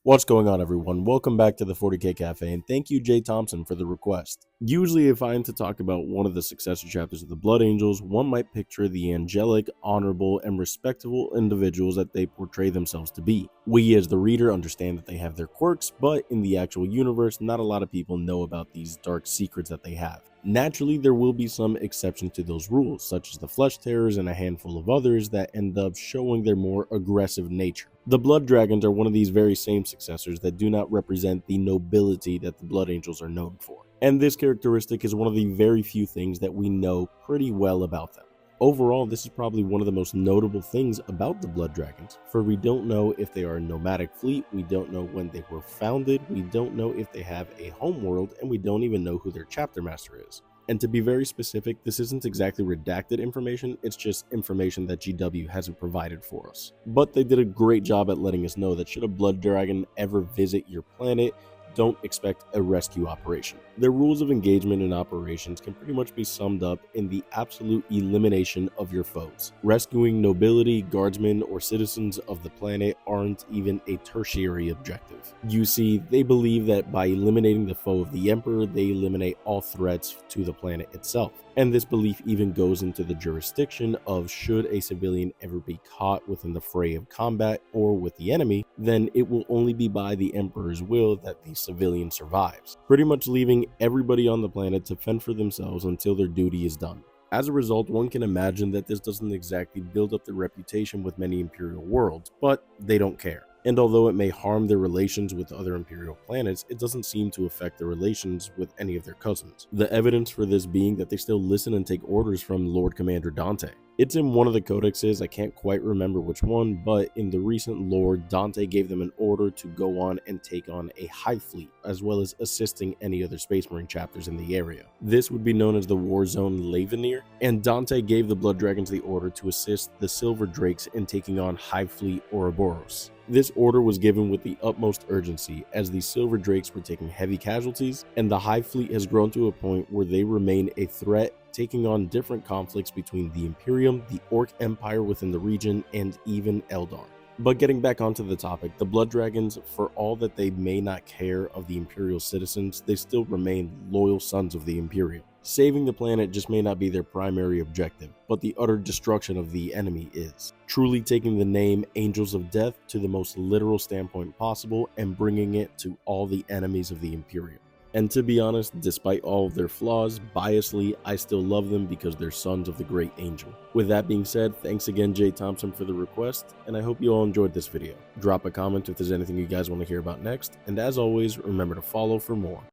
What's going on, everyone? Welcome back to the 40K Cafe, and thank you, Jay Thompson, for the request. Usually, if I am to talk about one of the successor chapters of the Blood Angels, one might picture the angelic, honorable, and respectable individuals that they portray themselves to be. We, as the reader, understand that they have their quirks, but in the actual universe, not a lot of people know about these dark secrets that they have. Naturally, there will be some exceptions to those rules, such as the Flesh Terrors and a handful of others that end up showing their more aggressive nature. The Blood Dragons are one of these very same successors that do not represent the nobility that the Blood Angels are known for. And this characteristic is one of the very few things that we know pretty well about them. Overall, this is probably one of the most notable things about the Blood Dragons, for we don't know if they are a nomadic fleet, we don't know when they were founded, we don't know if they have a homeworld, and we don't even know who their chapter master is. And to be very specific, this isn't exactly redacted information, it's just information that GW hasn't provided for us. But they did a great job at letting us know that should a Blood Dragon ever visit your planet, don't expect a rescue operation. Their rules of engagement and operations can pretty much be summed up in the absolute elimination of your foes. Rescuing nobility, guardsmen, or citizens of the planet aren't even a tertiary objective. You see, they believe that by eliminating the foe of the Emperor, they eliminate all threats to the planet itself. And this belief even goes into the jurisdiction of should a civilian ever be caught within the fray of combat or with the enemy, then it will only be by the Emperor's will that the civilian survives, pretty much leaving everybody on the planet to fend for themselves until their duty is done. As a result, one can imagine that this doesn't exactly build up their reputation with many Imperial worlds, but they don't care. And although it may harm their relations with other Imperial planets, it doesn't seem to affect their relations with any of their cousins. The evidence for this being that they still listen and take orders from Lord Commander Dante. It's in one of the codexes, I can't quite remember which one, but in the recent lore, Dante gave them an order to go on and take on a hive fleet, as well as assisting any other Space Marine chapters in the area. This would be known as the War Zone Lavenir, and Dante gave the Blood Dragons the order to assist the Silver Drakes in taking on Hive Fleet Ouroboros. This order was given with the utmost urgency as the Silver Drakes were taking heavy casualties, and the Hive Fleet has grown to a point where they remain a threat, taking on different conflicts between the Imperium, the Orc Empire within the region, and even Eldar. But getting back onto the topic, the Blood Dragons, for all that they may not care of the Imperial citizens, they still remain loyal sons of the Imperium. Saving the planet just may not be their primary objective, but the utter destruction of the enemy is. Truly taking the name Angels of Death to the most literal standpoint possible and bringing it to all the enemies of the Imperium. And to be honest, despite all of their flaws, biasly, I still love them because they're sons of the great angel. With that being said, thanks again Jay Thompson for the request, and I hope you all enjoyed this video. Drop a comment if there's anything you guys want to hear about next, and as always, remember to follow for more.